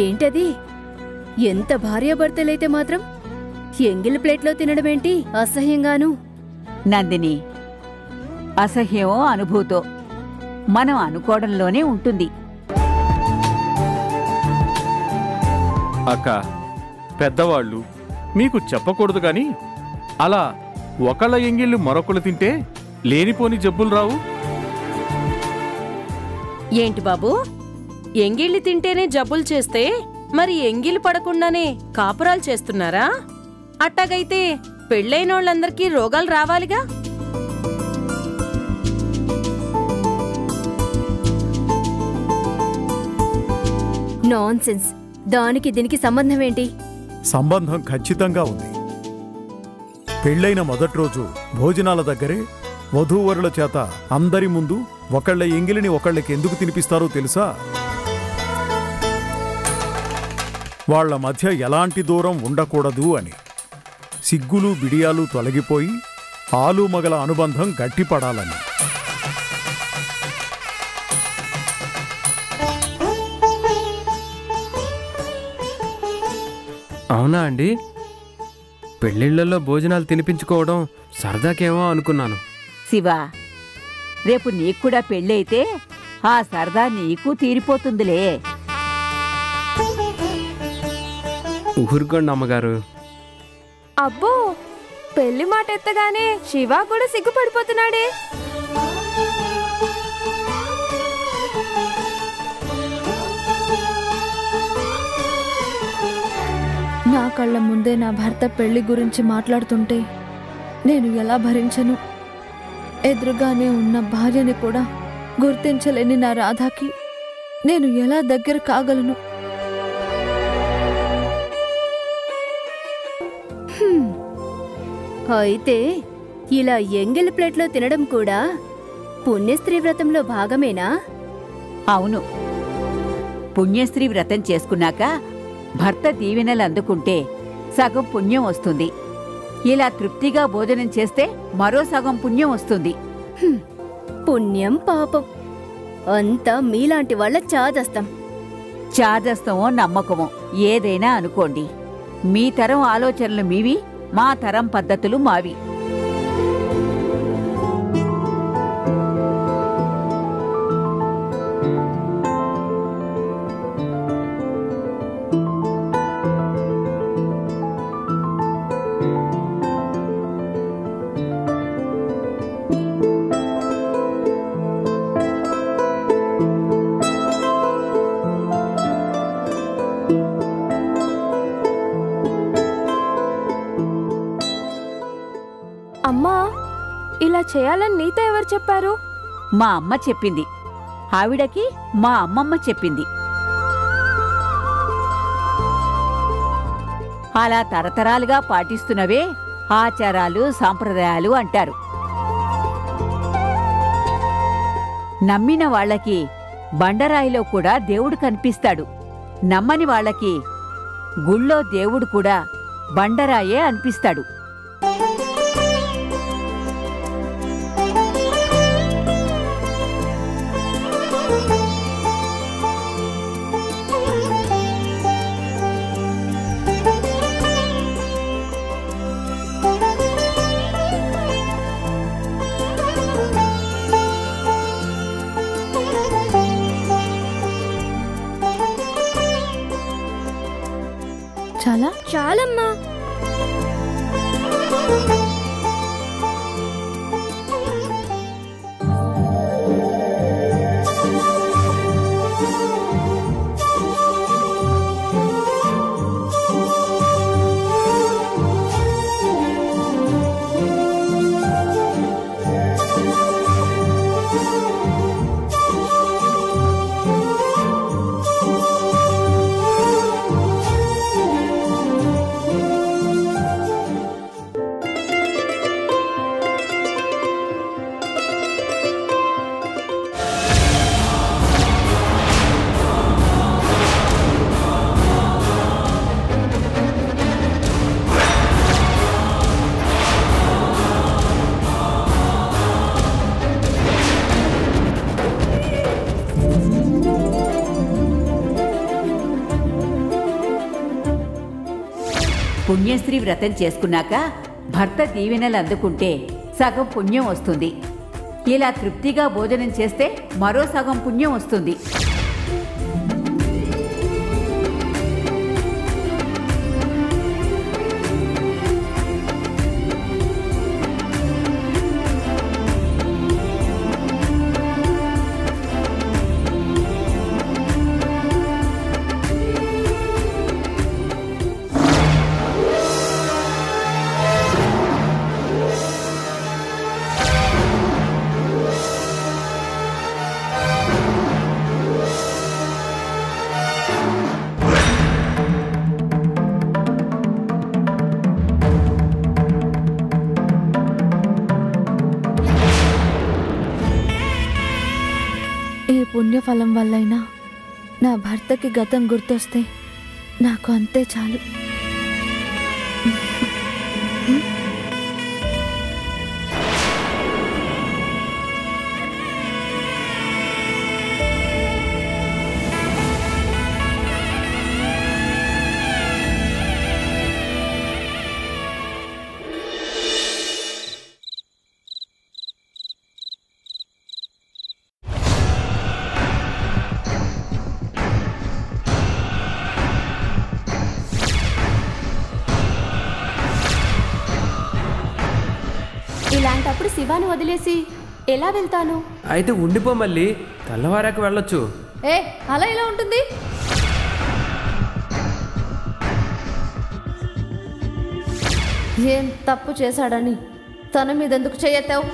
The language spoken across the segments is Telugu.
ఏంటది? ఎంత భార్యాభర్తలైతే మాత్రం ఎంగిలి ప్లేట్లో తినడమేంటి అసహ్యంగాను? నందిని, అసహ్యమో అనుభూతో మనం అనుకోవడంలోనే ఉంటుంది. అక్క, పెద్దవాళ్ళు మీకు చెప్పకూడదు గాని అలా ఒకళ్ళ ఎంగిళ్ళు మరొకళ్ళు తింటే లేనిపోని జబ్బులు రావు. ఏంటి బాబు, ఎంగిళ్ళు తింటేనే జబ్బులు చేస్తే మరి ఎంగిలి పడకుండానే కాపురాలు చేస్తున్నారా? అట్టాగైతే పెళ్ళైనోళ్ళందరికీ రోగాలు రావాలిగా. నాన్సెన్స్. దానికి దీనికి సంబంధం ఏంటి? సంబంధం ఖచ్చితంగా ఉంది. పెళ్లైన మొదటి రోజు భోజనాల దగ్గరే వధూవరుల చేత అందరి ముందు ఒకళ్ళ ఎంగిలిని ఒకళ్ళకి ఎందుకు తినిపిస్తారో తెలుసా? వాళ్ల మధ్య ఎలాంటి దూరం ఉండకూడదు అని. సిగ్గులు బిడియాలు తొలగిపోయి ఆలుమగల అనుబంధం గట్టిపడాలని. అవునా అండి? పెళ్ళిళ్లలో భోజనాలు తినిపించుకోవడం సరదాకేమో అనుకున్నాను. శివ, రేపు నీకు కూడా పెళ్ళైతే ఆ సరదా నీకు తీరిపోతుందిలే. ఊరుకోండి అమ్మగారు. అబ్బో, పెళ్లి మాట ఎత్తగానే శివ కూడా సిగ్గుపడిపోతున్నాడే. నా కళ్ళ ముందే నా భర్త పెళ్లి గురించి మాట్లాడుతుంటే నేను ఎలా భరించను? ఎదురుగానే ఉన్న భార్యని కూడా గుర్తించలేని నా రాధాకి నేను ఎలా దగ్గర కాగలను? అయితే ఇలా ఎంగిలి ప్లేట్లో తినడం కూడా పుణ్యస్త్రీ వ్రతంలో భాగమేనా? అవును, పుణ్యస్త్రీ వ్రతం చేసుకున్నాక భర్త దీవెనలు అందుకుంటే సగం పుణ్యం వస్తుంది. ఇలా తృప్తిగా భోజనం చేస్తే మరో సగం పుణ్యం వస్తుంది. పుణ్యం పాపం అంతా మీలాంటి వాళ్ళ చాదస్తం. చాదస్తమో నమ్మకమో ఏదైనా అనుకోండి, మీ తరం ఆలోచనలు మీవి, మా తరం పద్ధతులు మావి. అమ్మా, ఇలా చేయాలని నీతో ఎవరు చెప్పారు? మా అమ్మ చెప్పింది. ఆవిడకి మా అమ్మమ్మ చెప్పింది. అలా తరతరాలుగా పాటిస్తున్నవే ఆచారాలు సాంప్రదాయాలు అంటారు. నమ్మిన వాళ్లకి బండరాయిలో కూడా దేవుడు కనిపిస్తాడు. నమ్మని వాళ్లకి గుళ్ళో దేవుడు కూడా బండరాయే అనిపిస్తాడు. చాలమ్మా. పుణ్యశ్రీ వ్రతం చేసుకున్నాక భర్త దీవెనలు అందుకుంటే సగం పుణ్యం వస్తుంది. ఇలా తృప్తిగా భోజనం చేస్తే మరో సగం పుణ్యం వస్తుంది. ఏ పుణ్యఫలం వల్లైనా నా భర్తకి గతం గుర్తొస్తే నాకు అంతే చాలు. ఇలాంటప్పుడు శివాని వదిలేసి ఎలా వెళ్తాను? అయితే ఉండిపో, మళ్ళీ తెల్లవారాక వెళ్ళొచ్చు. ఏ అలా ఎలా ఉంటుంది? ఏం తప్పు చేశాడని తన మీద ఎందుకు చేయెత్తావు?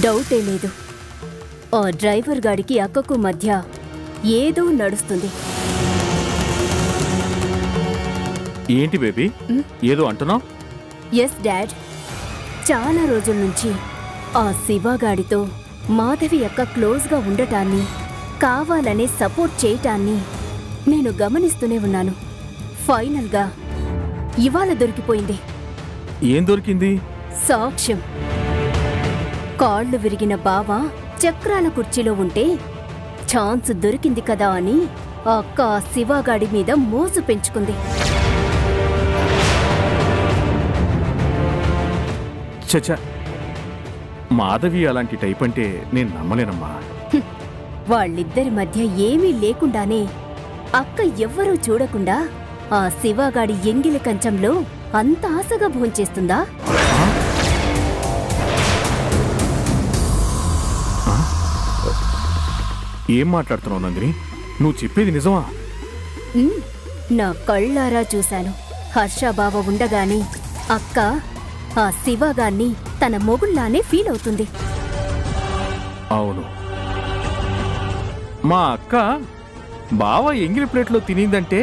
డౌటే లేదు, ఆ డ్రైవర్ గాడికి అక్కకు మధ్య ఏదో నడుస్తుంది. ఏంటి బేబీ, ఏదో అంటున్నావు? ఎస్ డాడ్, చాలా రోజుల నుంచి ఆ శివగాడితో మాధవి అక్క క్లోజ్గా ఉండటాన్ని, కావాలనే సపోర్ట్ చేయటాన్ని నేను గమనిస్తూనే ఉన్నాను. ఫైనల్గా ఇవాళ దొరికిపోయింది. ఏం దొరికింది? సాక్ష్యం. కాళ్ళు విరిగిన బావ చక్రాల కుర్చీలో ఉంటే ఛాన్స్ దొరికింది కదా అని ఆ అక్క ఆ శివగాడి మీద మోసు పెంచుకుంది. చచ్చా, మాధవి అలాంటి టైప్ అంటే నేను నమ్మలేనమ్మా. వాళ్ళిద్దరి మధ్య ఏమీ లేకుండానే అక్క ఎవ్వరూ చూడకుండా ఆ శివగాడి ఎంగిలి కంచంలో అంత ఆశగా భోంచేస్తుందా? ఏం మాట్లాడుతున్నావు నందిని? నువ్వు చెప్పేది నిజమా? నా కళ్ళారా చూశాను. హర్షబావ ఉండగానే అక్క ఆ శివగాన్ని తన మొగుళ్లానే ఫీల్ అవుతుంది. అవును, మా అక్క బావ ఎంగిలి ప్లేట్లో తినిందంటే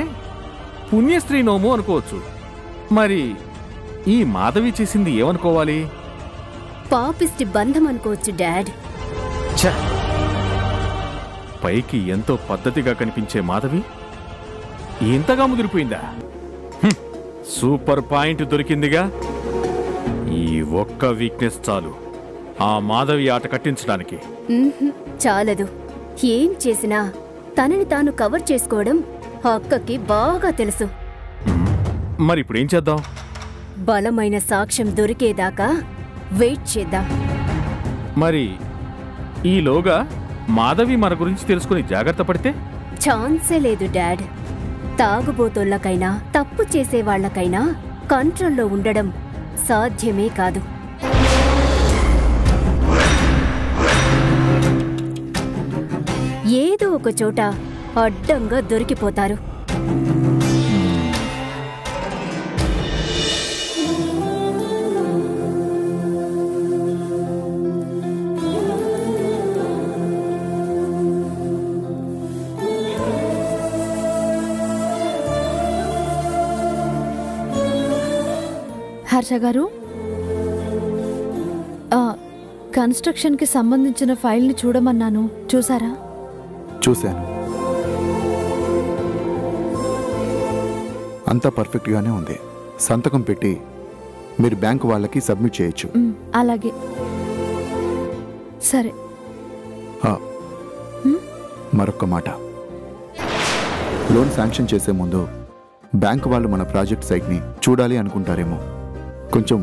పుణ్యస్త్రీ నోము అనుకోవచ్చు. మరి ఈ మాధవి చేసింది ఏమనుకోవాలి? పాపిస్టి బంధం అనుకోవచ్చు డాడ్. ఛ! పైకి ఎంతో పద్ధతిగా కనిపించే మాధవి ఇంతగా ముదిరిపోయిందా? Super point దొరికిందిగా. ఈ ఒక్క వీక్నెస్ చాలు ఆ మాధవి ఆట కట్టించడానికి. చాలదు. ఏం చేసినా తనని తాను కవర్ చేసుకోవడం ఆ అక్కకి బాగా తెలుసు. మరి ఇప్పుడేం చేద్దాం? బలమైన సాక్ష్యం దొరికేదాకా వెయిట్ చేద్దాం. మరి ఈలోగా మాధవి మన గురించి తెలుసుకుని జాగ్రత్త పడితే? ఛాన్సే లేదు డాడ్. తాగుబోతోళ్ళకైనా తప్పు చేసేవాళ్లకైనా కంట్రోల్లో ఉండడం సాధ్యమే కాదు. ఏదో ఒక చోట అడ్డంగా దొరికిపోతారు. హర్ష గారు, కన్స్ట్రక్షన్కి సంబంధించిన ఫైల్ని చూడమన్నాను, చూసారా? చూశాను. అంతా పర్ఫెక్ట్గానే ఉంది. సంతకం పెట్టి మీరు బ్యాంకు వాళ్ళకి సబ్మిట్ చేయొచ్చు. అలాగే. సరే. మరొక్క మాట, లోన్ శాంక్షన్ చేసే ముందు బ్యాంక్ వాళ్ళు మన ప్రాజెక్ట్ సైట్ని చూడాలి అనుకుంటారేమో. కొంచెం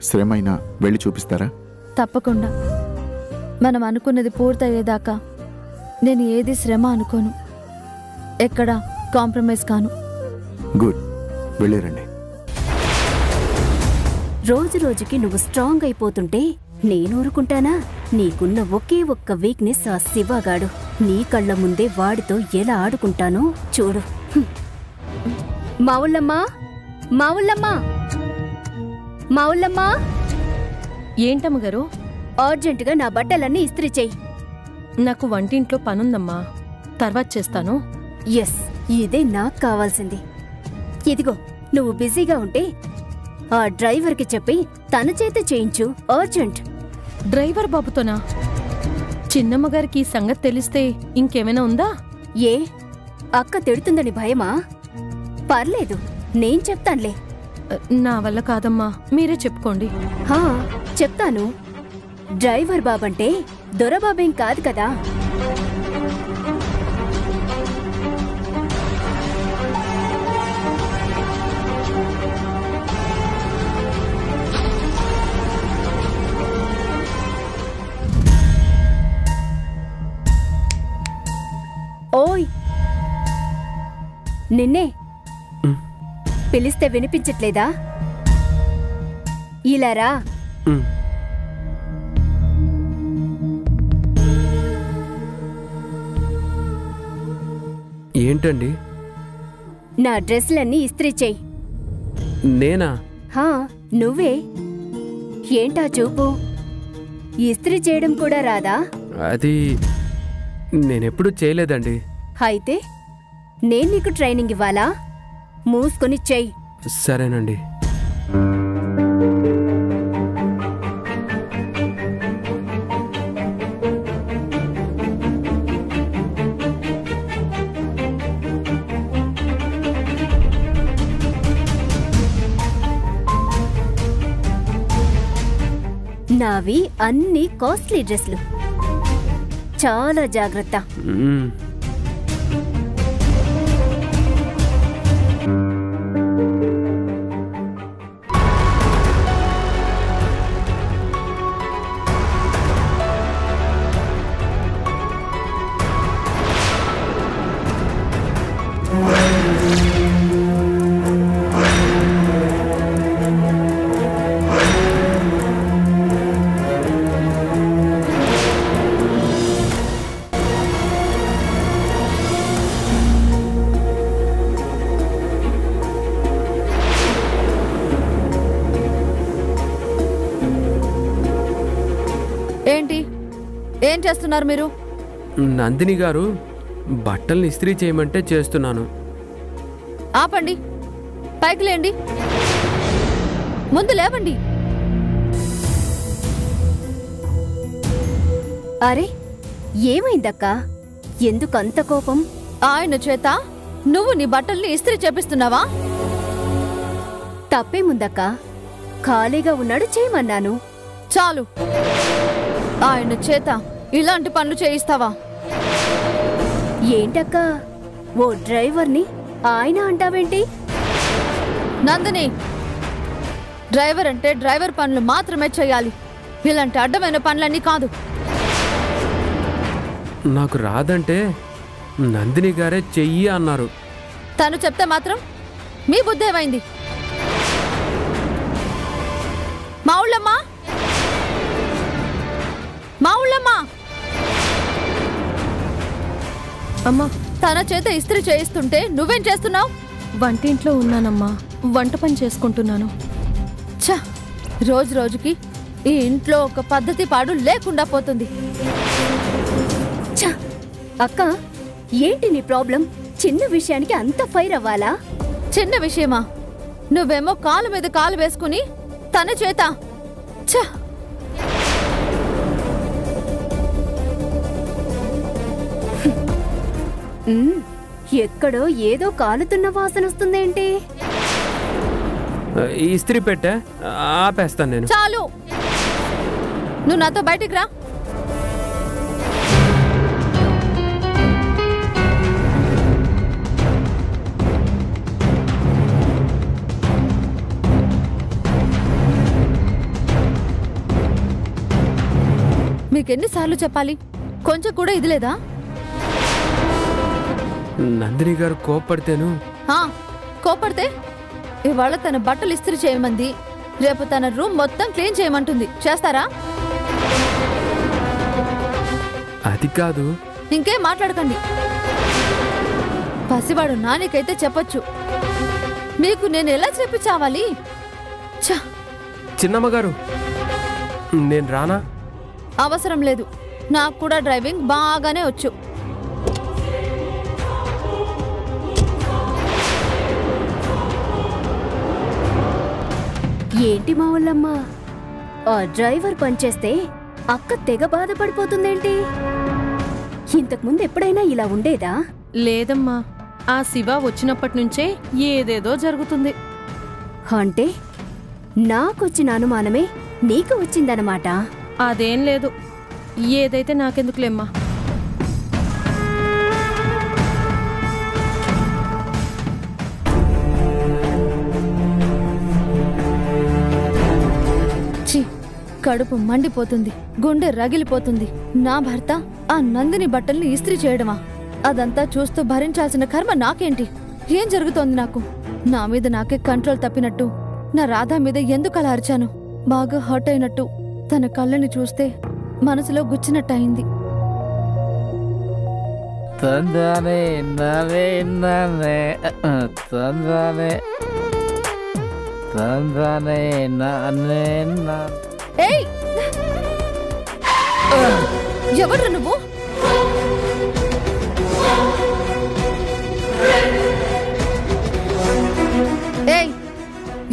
శ్రమైనా వెళ్ళి చూపిస్తారా? తప్పకుండా. మనం అనుకున్నది పూర్తయ్యేదాకా నేను ఏది శ్రమ అనుకోను, ఎక్కడ కాంప్రమైజ్ కాను. గుడ్, వెళ్ళిరండి. రోజు రోజుకి నువ్వు స్ట్రాంగ్ అయిపోతుంటే నేను ఊరుకుంటానా? నీకున్న ఒకే ఒక్క వీక్నెస్ ఆ శివగాడు. నీ కళ్ళ ముందే వాడితో ఎలా ఆడుకుంటానో చూడు. మావుళ్ళమ్మా, మావుళ్ళమ్మా, మావుళ్ళమ్మా, ఏంటమ్మగారు? అర్జెంటుగా నా బట్టలన్నీ ఇస్త్రీ చెయ్యి. నాకు వంటింట్లో పనుందమ్మా, తర్వాత చేస్తాను. ఎస్, ఇదే నాకు కావాల్సింది. ఇదిగో, నువ్వు బిజీగా ఉంటే ఆ డ్రైవర్కి చెప్పి తన చేత చేయించు, అర్జెంట్. డ్రైవర్ బాబుతోనా? చిన్నమ్మగారికి ఈ సంగతి తెలిస్తే ఇంకేమైనా ఉందా? ఏ అక్క తిడుతుందని భయమా? పర్లేదు, నేను చెప్తానులే. నా వల్ల కాదమ్మా, మీరే చెప్పుకోండి. హా, చెప్తాను. డ్రైవర్ బాబంటే దొరబాబేం కాదు కదా. ఓయ్, నిన్నే పిలిస్తే వినిపించట్లేదా? ఇలారా. ఏంటండి? నా డ్రెస్లన్నీ ఇస్త్రీ చెయ్యి. నేనా? హా, నువ్వే. ఏంటా చూపు? ఇస్త్రీ చేయడం కూడా రాదా? అది నేనెప్పుడు చేయలేదండి. అయితే నేను నీకు ట్రైనింగ్ ఇవ్వాలా? మూసుకొని చెయ్యి. సరేనండి. నావి అన్ని కాస్ట్లీ డ్రెస్లు, చాలా జాగ్రత్త. ఏంటి, ఏం చేస్తున్నారు మీరు? నందిని గారు బట్టల్ని ఇస్త్రీ చేయమంటే చేస్తున్నాను. ఆపండి, పైకి లేండి, ముందు లేవండి. అరే, ఏమైందక్క? ఎందుకంత కోపం? ఆయన చేత నువ్వు నీ బట్టల్ని ఇస్త్రీ చేపిస్తున్నావా? తప్పేముందక్క, ఖాళీగా ఉన్నాడు, చేయమన్నాను. చాలు, ఆయన చేత ఇలాంటి పనులు చేయిస్తావా? ఏంటక్క, ఓ డ్రైవర్ని ఆయన అంటావేంటి? నందిని, డ్రైవర్ అంటే డ్రైవర్ పనులు మాత్రమే చేయాలి, ఇలాంటి అడ్డమైన పనులన్నీ కాదు. నాకు రాదంటే నందిని గారే చెయ్యి అన్నారు. తను చెప్తే మాత్రం మీ బుద్ధి ఏమైంది? మావుళ్ళమ్మా, మావుళ్ళమ్మా, అమ్మా, తన చేత ఇస్త్రీ చేయిస్తుంటే నువ్వేం చేస్తున్నావు? వంటింట్లో ఉన్నానమ్మా, వంట పని చేసుకుంటున్నాను. ఛ, రోజు రోజుకి ఈ ఇంట్లో ఒక పద్ధతి పాడు లేకుండా పోతుంది. ఛ, అక్క, ఏంటి నీ ప్రాబ్లం? చిన్న విషయానికి అంత ఫైర్ అవ్వాలా? చిన్న విషయమా? నువ్వేమో కాలు మీద కాలు వేసుకుని తన చేత. ఛ, ఎక్కడో ఏదో కాలుతున్న వాసన వస్తుందేంటి? ఇస్త్రీ పెట్టే ఆపేస్తాను నేను. చాలు, నువ్వు నాతో బయటికి రా. మీకెన్నిసార్లు చెప్పాలి? కొంచెం కూడా ఇది లేదా? నందిని గారు కోప్పడితేను కోపడితే ఇవాళ తన బట్టలు ఇస్త్రీ చేయమంది, రేపు తన రూమ్ మొత్తం క్లీన్ చేయమంటుంది. చేస్తారా? అది కాదు. ఇంకేం మాట్లాడకండి. పసివాడు నానికైతే చెప్పొచ్చు, మీకు నేను ఎలా చెప్పి చావాలి? చిన్నమ్మగారు, నేను రానా? అవసరం లేదు, నాకు కూడా డ్రైవింగ్ బాగానే వచ్చు. ఏంటి మా వాళ్ళమ్మ, ఆ డ్రైవర్ పనిచేస్తే అక్క తెగ బాధపడిపోతుందేంటి? ఇంతకుముందు ఎప్పుడైనా ఇలా ఉండేదా? లేదమ్మా, ఆ శివ వచ్చినప్పటి నుంచే ఏదేదో జరుగుతుంది. అంటే నాకొచ్చిన అనుమానమే నీకు వచ్చిందనమాట. అదేం లేదు, ఏదైతే నాకెందుకులేమ్మా. కడుపు మండిపోతుంది, గుండె రగిలిపోతుంది. నా భర్త ఆ నందిని బట్టల్ని ఇస్త్రీ చేయడమా? అదంతా చూస్తూ భరించాల్సిన కర్మ నాకేంటి? ఏం జరుగుతోంది నాకు? నా మీద నాకే కంట్రోల్ తప్పినట్టు, నా రాధా మీద ఎందుకు అలా అరిచాను? బాగా హర్ట్ అయినట్టు తన కళ్ళని చూస్తే మనసులో గుచ్చినట్టయింది. ఎవరు నువ్వు?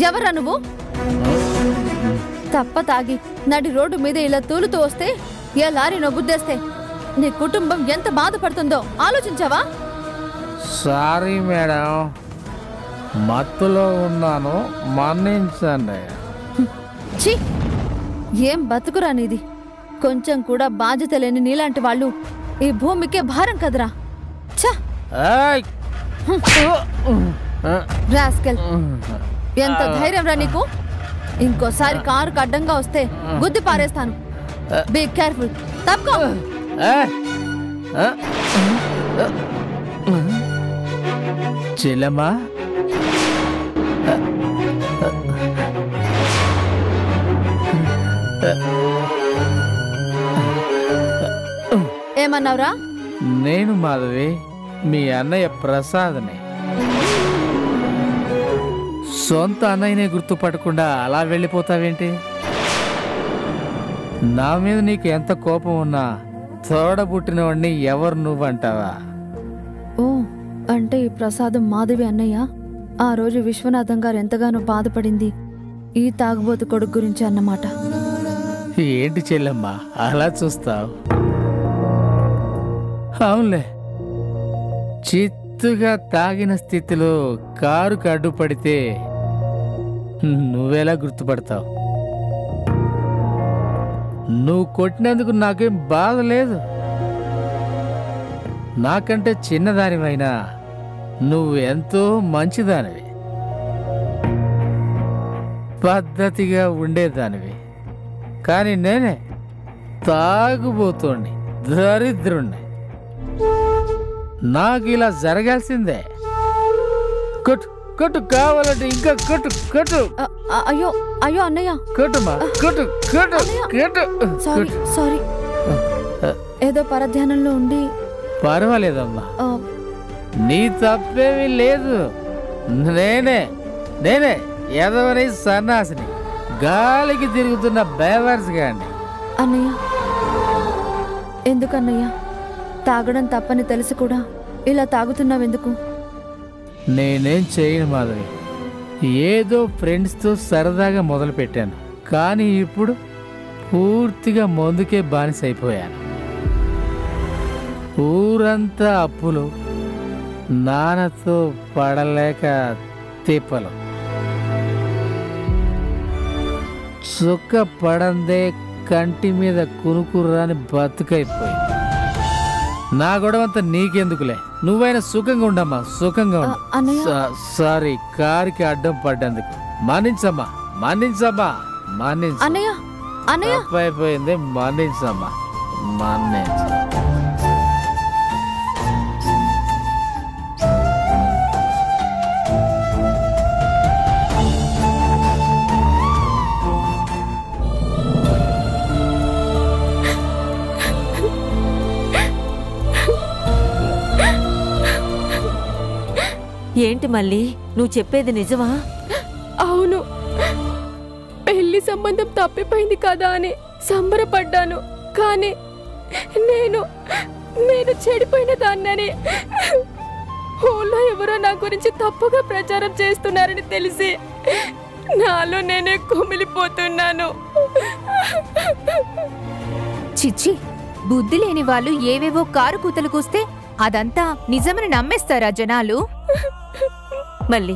ఎవరా నువ్వు? తప్ప తాగి నడి రోడ్డు మీద ఇలా తూలుతూ వస్తే, ఏ లారీనో గుద్దేస్తే నీ కుటుంబం ఎంత బాధపడుతుందో ఆలోచించావా? సారీ మేడం, మత్తులో ఉన్నాను, మన్నించండి. ఛీ, ఏం బతుకురా నీది? కొంచెం కూడా బాధ్యత లేని నీలాంటి వాళ్ళు ఈ భూమికే భారం కదరా. రాస్కెల్, ఎంత ధైర్యం రా నీకు? ఇంకోసారి కారుకు అడ్డంగా వస్తే గుద్ది పారేస్తాను. Be careful. తప్పుకో. చెల్లమ్మా, ఏమన్నావురా? నేను మాధవి, మీ అన్నయ్య ప్రసాద్ని. సొంత అన్నయ్యనే గుర్తుపట్టకుండా అలా వెళ్ళిపోతావేంటి? నా మీద నీకు ఎంత కోపం ఉన్నా తోడబుట్టినవాడిని ఎవరు నువ్వంటావా? ఓ, అంటే ఈ ప్రసాదం మాధవి అన్నయ్య ఆ రోజు విశ్వనాథం గారు ఎంతగానో బాధపడింది ఈ తాగుబోతు కొడుకు గురించి అన్నమాట. ఏంటి చెల్లమ్మా అలా చూస్తావు? అవునులే, చిత్తుగా తాగిన స్థితిలో కారుకు అడ్డుపడితే నువ్వెలా గుర్తుపడతావు? నువ్వు కొట్టినందుకు నాకేం బాధ లేదు. నాకంటే చిన్నదానివైనా నువ్వు ఎంతో మంచిదానివి, పద్ధతిగా ఉండేదానివి. కానీ నేనే తాగుబోతోండి, దరిద్రుణ్ణి. నాకు ఇలా జరగాల్సిందే. కొట్టు కొట్టు, కావాలంటే ఇంకా కొట్టు కొట్టు. అయ్యో అయ్యో అన్నయ్య, కొట్టుమా, కొట్టు కొట్టు కొట్టు. సారీ సారీ, ఏదో పరధ్యానంలో ఉండి. పర్వాలేదమ్మా, నీ తప్పేమీ లేదు. నేనే ఎదవని సన్నాసిని, గాలికి తిరుగుతున్న బేవర్స్ గాని. అన్నయ్య, ఎందుకన్నయ్య తాగడం తప్పని తెలిసి కూడా ఇలా తాగుతున్నావెందుకు? నేనేం చేయను మాధవి, ఏదో ఫ్రెండ్స్తో సరదాగా మొదలు పెట్టాను. కానీ ఇప్పుడు పూర్తిగా మందుకే బానిసైపోయాను. ఊరంతా అప్పులు, నాన్నతో పడలేక తిప్పలు, చుక్క పడందే కంటి మీద కునుకుర్రాని బతుకైపోయింది. నా గొడవంతా నీకెందుకులే, నువ్వైనా సుఖంగా ఉండమ్మా, సుఖంగా ఉండు. సారీ, కారుకి అడ్డం పడ్డందుకు మన్నించమ్మా, మన్నించమ్మా, మన్నించు. అయిపోయింది, మన్నించమ్మా. మానేసి. ఏంటి మళ్ళీ నువ్వు చెప్పేది నిజమా? అవును, పెళ్లి సంబంధం తప్పిపోయింది కదా అని సంబరపడ్డాను. కానీ నేను చెడిపోయిన దాన్నని ఊళ్ళో ఎవరో నా గురించి తప్పుగా ప్రచారం చేస్తున్నారని తెలిసి నాలో నేనే కుమిలిపోతున్నాను. చిచ్చి, బుద్ధి లేని వాళ్ళు ఏవేవో కారు కూతలు కూస్తే అదంతా నిజమని నమ్మేస్తారా జనాలు? మళ్ళీ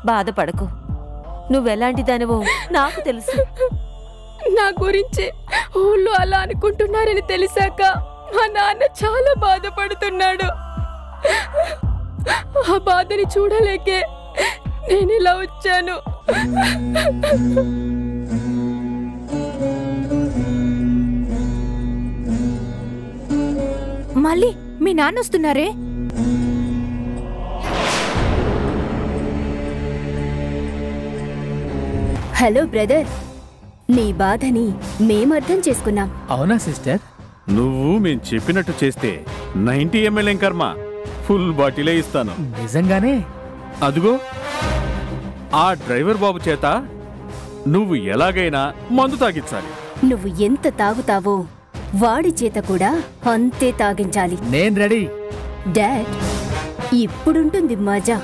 బాధపడకు, నువ్వెలాంటి దానివో నాకు తెలుసు. నా గురించి ఊళ్ళో అలా అనుకుంటున్నారని తెలిసాక మా నాన్న చాలా బాధపడుతున్నాడు. ఆ బాధని చూడలేకే నేను ఇలా వచ్చాను. మళ్ళీ మీ నాన్న వస్తున్నారే? హలో బ్రదర్, నీ బాధని మేమర్థం చేసుకున్నాం. అవునా సిస్టర్? నువ్వు మేం చెప్పినట్టు చేస్తే 90 ml ఏం కర్మ, ఫుల్ బాటిలే ఇస్తాను. నిజంగానే? అదుగో ఆ డ్రైవర్ బాబు చేత నువ్వు ఎలాగైనా మందు తాగించాలి. నువ్వు ఎంత తాగుతావో వాడి చేత కూడా అంతే తాగించాలి. నేను రెడీ. డాడ్, ఇప్పుడుంటుంది మజా.